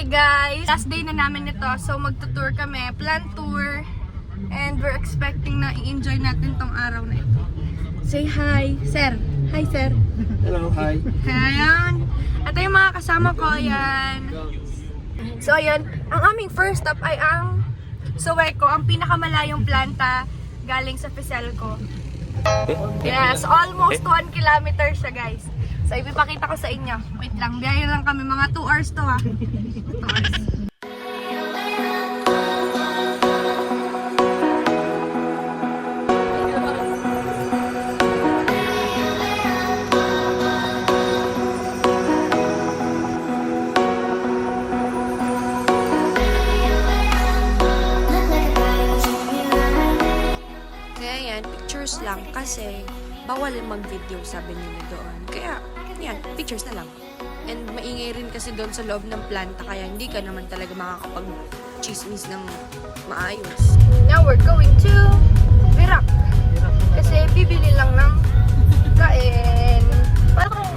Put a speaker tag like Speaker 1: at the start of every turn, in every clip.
Speaker 1: Hi guys! Last day na namin ito. So magtutour kami. Plant tour. And we're expecting na i-enjoy natin tong araw na ito. Say hi, sir. Hi, sir.
Speaker 2: Hello, hi.
Speaker 1: Ayan. Ito yung mga kasama ko. Ayan. So ayan, ang aming first stop ay ang Soweco, ang pinakamalayong planta galing sa Fiselco. Yes, almost 1 kilometer siya guys. So ipipakita ko sa inyo. Wait lang, biyahe lang kami. Mga 2 hours to ha. 2 hours.
Speaker 3: Lang kasi bawal mag-video sabi nila doon. Kaya, yan, pictures na lang. And maingay rin kasi doon sa loob ng planta kaya hindi ka naman talaga makakapag-chismis ng maayos.
Speaker 1: Now we're going to Virac. Kasi bibili lang ng kain. Parang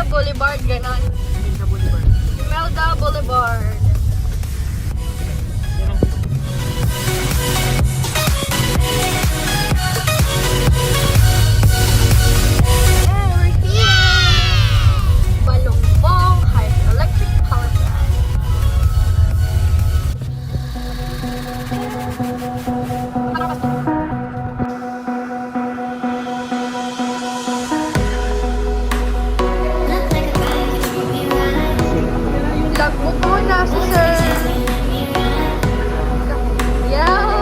Speaker 1: Boulevard, ganon. Imelda Boulevard. And we're here! Balongbong Hydroelectric Power Plant. Si sir. Yeah.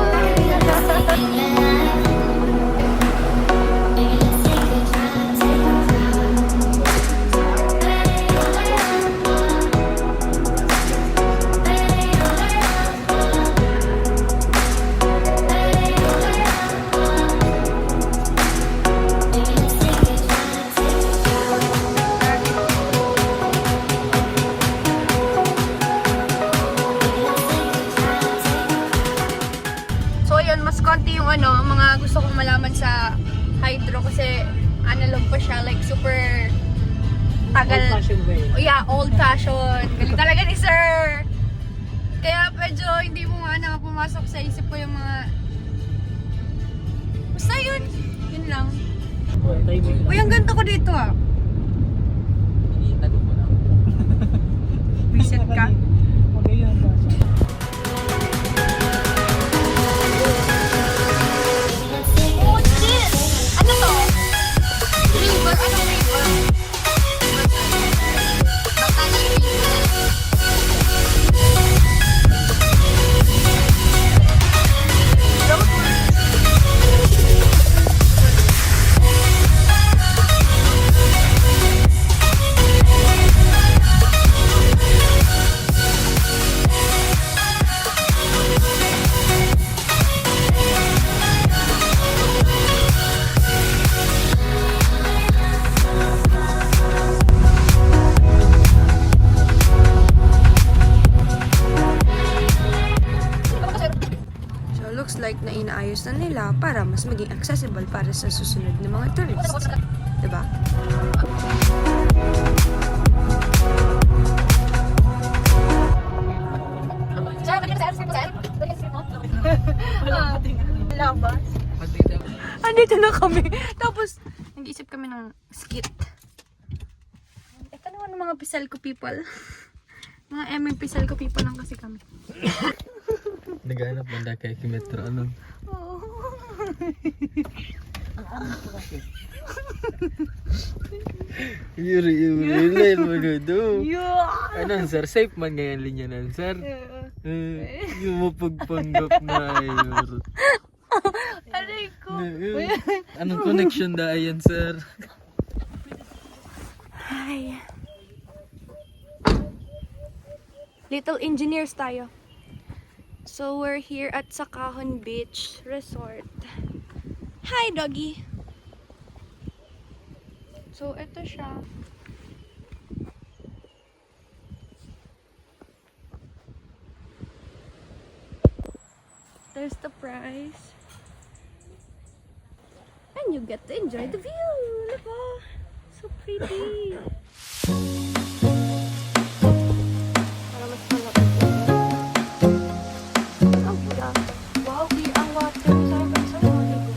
Speaker 1: Mas konti yung mga gusto kong malaman sa hydro kasi analog pa siya, like super tagal.
Speaker 2: Old fashioned way.
Speaker 1: Oh, yeah, old fashioned. Galing talaga ni sir. Kaya medyo hindi mo pumasok sa isip ko yung mga basta yun. Yun lang. Uy, ang ganda ko dito ah.
Speaker 2: Itago mo lang.
Speaker 1: Reset ka.
Speaker 2: Okay yun.
Speaker 3: Looks like na inaayos na nila para mas maging accessible para sa susunod na mga tourists. Diba?
Speaker 1: Andito na kami. Tapos, nag-iisip kami ng skit. Ito naman ng mga Fiselco people. Mga MM Fiselco people lang kasi kami.
Speaker 2: Naghanap banda kay Kimetro, ano?
Speaker 1: Oo.
Speaker 2: Yuri, lain mo do.
Speaker 1: Yeah.
Speaker 2: Ano, sir? Safe man ngayon linya nan, sir? Yung mapagpanggap na yun.
Speaker 1: Aray ko.
Speaker 2: Anong connection da yan, sir?
Speaker 1: Hi. Little engineers tayo. So we're here at Sakahon Beach Resort. Hi, doggy. So ito siya. There's the price. And you get to enjoy the view. Look, oh, so pretty. Para mas malapit. Ang ganda. Wow, ang water. Saan ba sa mga dito?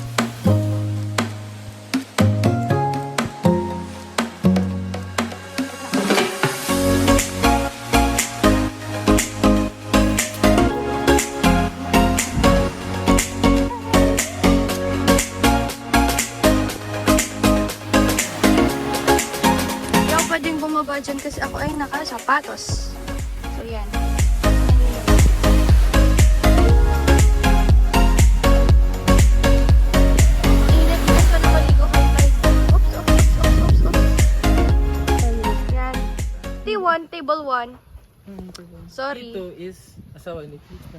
Speaker 1: Hindi ako pwedeng bumaba dyan kasi ako ay nakasapatos. So, yan. Init na ito na maligo ko. Oops. Yan. T1, table 1. Sorry.
Speaker 2: Ito is asawa ni Tita.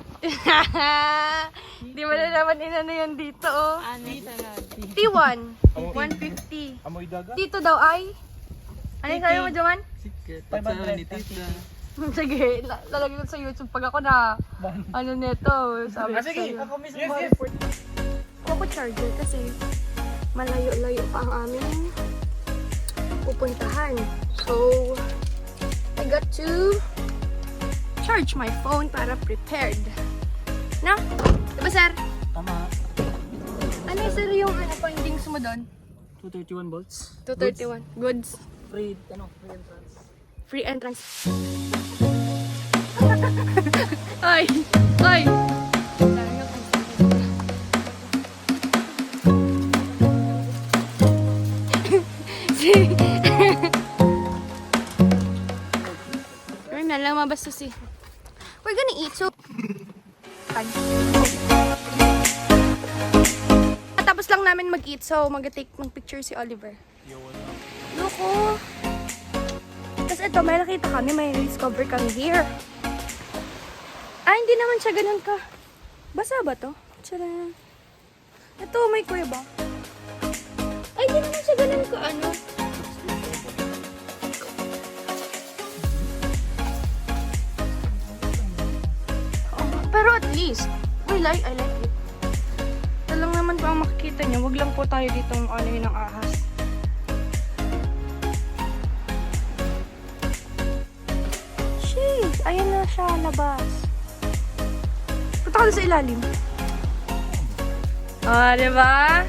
Speaker 1: Di mo na naman inano yan dito, oh. T1, 150.
Speaker 2: Amoy daga?
Speaker 1: Dito daw ay? Ano yung sabi mo, Joman?
Speaker 2: Sikat. Asawa ni Tita.
Speaker 1: Sige, lalagay ko sa YouTube pag ako na ano nito, sabi ko sa'yo.
Speaker 2: Ako mismo. Yes.
Speaker 1: Ako charger kasi malayo-layo pa ang aming pupuntahan. So, I got to charge my phone para prepared. Na? Diba, sir?
Speaker 2: Tama.
Speaker 1: Ano sir yung findings mo doon?
Speaker 2: 231 volts.
Speaker 1: 231. Goods.
Speaker 2: Free entrance.
Speaker 1: Free entrance. Ay! Ay! Pero na lang mabastos eh. We're gonna eat so... Tapos lang namin mag-eat so mag-take ng picture si Oliver. Loko! Tapos ito, may nakita kami, may discover kami here. Ah, hindi naman siya ganun ka. Basa ba to? Tcharan. Ito, may kuweba. Ay, hindi naman siya ganun ka, ano? Oh, pero at least, I like it. Ito lang naman po ang makikita niyo. Wag lang po tayo dito ano yun ng ahas. Jeez, ayan na siya, labas. Punta ka sa ilalim. Ah, diba?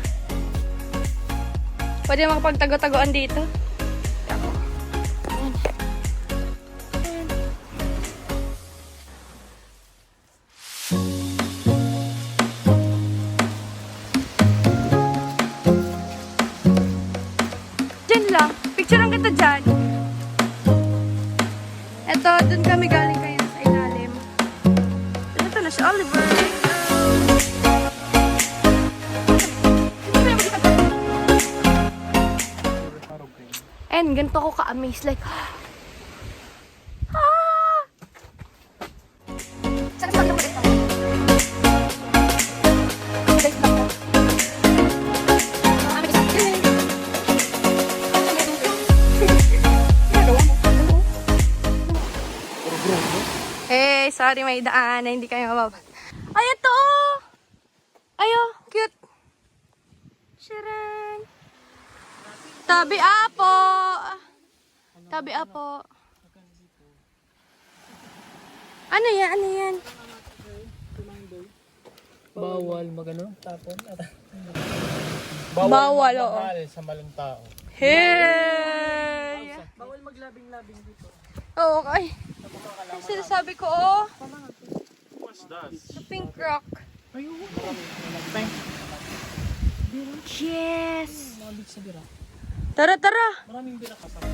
Speaker 1: Pwede makapagtago-tagoan dito. Ako. Ayan. Ayan. Diyan lang. Picture ang kita dyan. Ito, dun kami galing kayo sa ilalim. Ito na si Oliver. And ganito ako ka-amaze. Like, ah! Saan sa mo dito? Guys, ako. Hey, sorry may daan na hindi kayo mababa. Ay, ito! Ayo, cute! Sharan! Tabi apo! Tabi apo. Ano yan? Ano yan?
Speaker 2: Bawal magano? Tapon.
Speaker 1: Bawal, oo.
Speaker 2: Sa malang tao.
Speaker 1: Hey!
Speaker 2: Bawal maglabing-labing dito.
Speaker 1: Oo, okay. Yung sinasabi ko, oh.
Speaker 2: What's that?
Speaker 1: The pink rock.
Speaker 2: Ayun.
Speaker 1: Yes!
Speaker 2: Mabit sa bira.
Speaker 1: Tara, tara!
Speaker 2: Maraming bira kasama.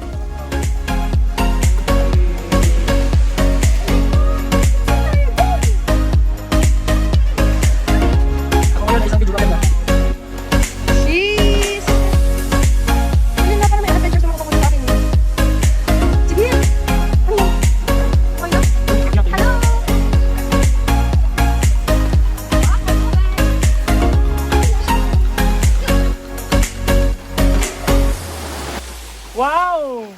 Speaker 1: Jeez! Huli na para may adventure sa mga kapunin sa akin. Sige! Ano? Ano? Hello!
Speaker 2: Wow!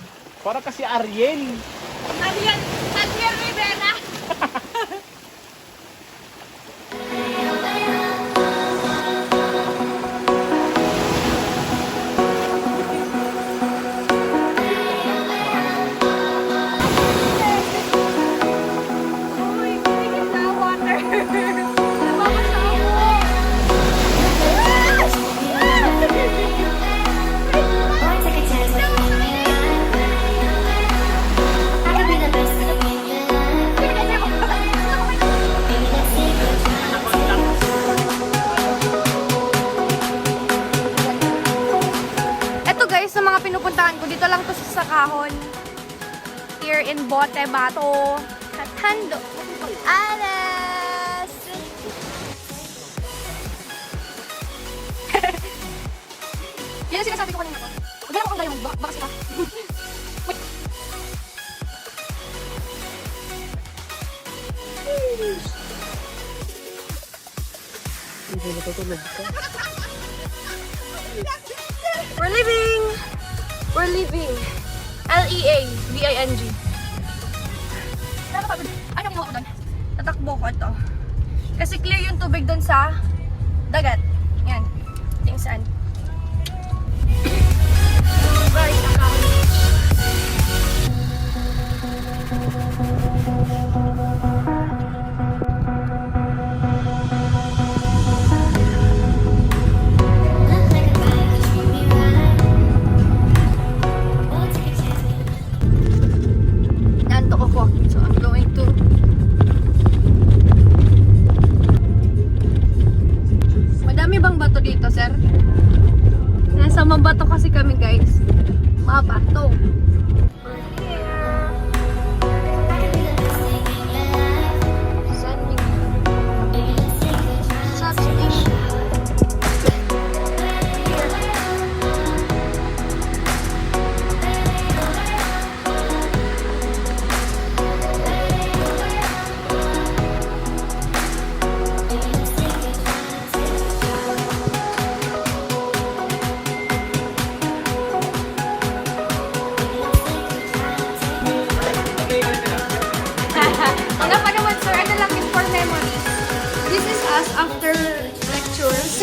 Speaker 2: Para kasi Ariel.
Speaker 1: Ariel Rivera! bato. At hando. Alas! Yan ang sinasabi ko kanina ko. Gaya mo kung gaya mo. Bakas kita. Wait.
Speaker 2: Hindi natutulog ka.
Speaker 1: We're leaving! We're leaving. L-E-A-V-I-N-G. Ano ginawa ko doon? Tatakbo ko ito. Kasi clear yung tubig doon sa dagat. Yan. Ting saan. Guys, nantok ako. So I'm going to madami bang bato dito, sir? Nasa mabato kasi kami, guys. Mabato. We're here. Substation. Wala pa naman, sir. Ano lang yun for memories. This is us after lectures.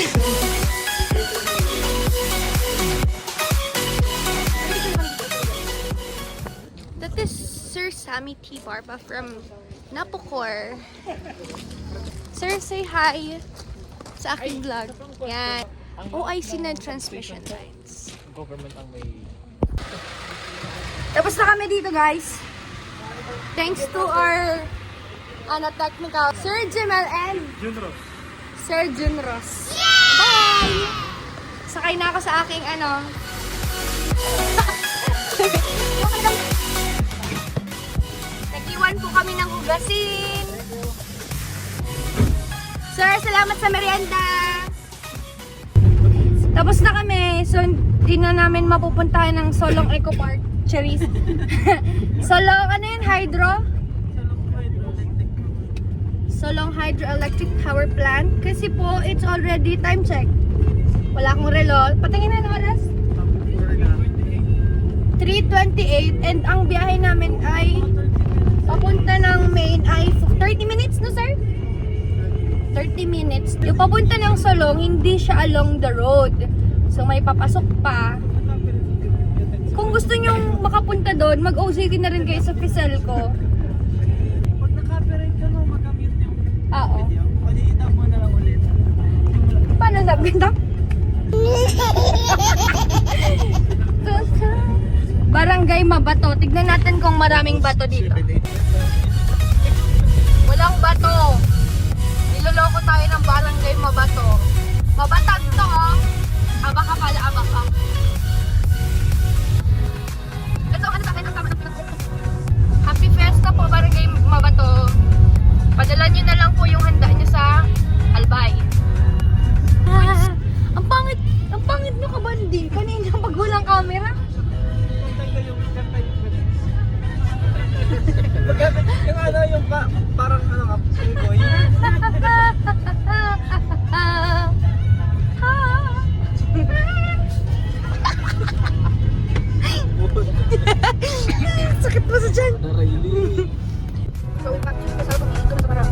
Speaker 1: That is Sir Sammy T. Barba from Napocor. Sir, say hi sa aking vlog. Yan. OIC na transmission lines.
Speaker 2: Government ang may...
Speaker 1: Tapos na kami dito, guys. Thanks to our technical Sir Jemel and Sir Junros. Bye! Sakay na ako sa aking Nag-iwan po kami ng hugasin. Sir, salamat sa merienda. Tapos na kami. So, hindi na namin mapupuntahan ng Solong Eco Park. Cherries. Solong, ano yun? Hydro? Solong Hydroelectric Power Plant. Kasi po, it's already time check. Wala akong relo. Patingin na ng oras? 3:28. And ang biyahe namin ay papunta ng main ay 30 minutes, no sir? 30 minutes. Yung papunta ng Solong, hindi siya along the road. So may papasok pa. Kung gusto nyong makapunta doon, mag-OJT na rin kayo sa Fiselco.
Speaker 4: Pag naka-operate ka, no, mag-mute yung
Speaker 1: Oo.
Speaker 4: video. Pag-iitap mo na lang ulit.
Speaker 1: Paano nabinta? Barangay Mabato. Tignan natin kung maraming bato dito. Walang bato. Niloloko tayo ng Barangay Mabato. Mabatag to, oh. Abaka pala, abaka. Ito, ano sa akin? Ang tama ng pinag- Happy Fiesta po, Barangay Mabato. Padala nyo na lang po yung handa nyo sa Albay. Ang pangit nyo ka, Bandi. Kanina pag walang camera.
Speaker 4: Kanta yung yung ano, yung parang ano nga, sinigoy.
Speaker 1: Sakit mo sa dyan.
Speaker 2: Narayli.
Speaker 1: So, practice ka sa pag-iinto sa parang.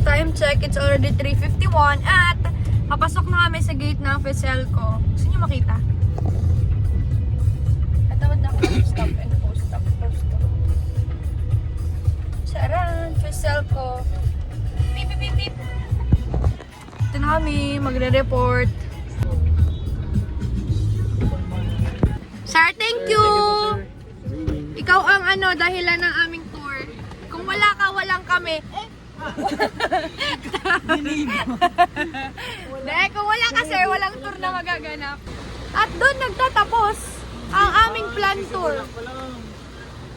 Speaker 1: Time check. It's already 3:51 at papasok na kami sa gate ng Fiselco. Gusto nyo makita? Atawad na ako ng stop and post stop. Charan! Fiselco. Beep, beep, beep, beep. Ito na kami, magre-report. Sir, thank you! Ikaw ang dahilan ng aming tour. Kung wala ka, walang kami. Dahil kung wala ka, sir, walang tour na magaganap. At doon nagtatapos ang aming plan tour.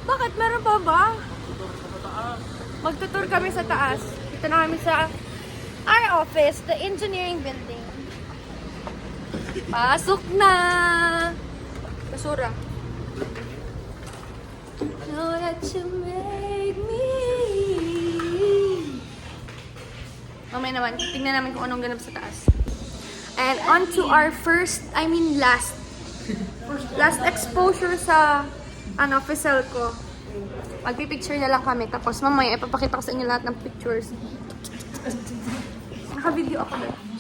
Speaker 1: Bakit? Meron pa ba? Magtutour kami sa taas. Ito na kami sa our office, the engineering building. Pasok na! Basura. Know that you make me. Mamaya naman, tingnan namin kung anong ganap sa taas. And on to our last exposure sa official ko. Magpipicture na lang kami. Tapos mamaya ipapakita ko sa inyo lahat ng pictures. Naka-video ako doon.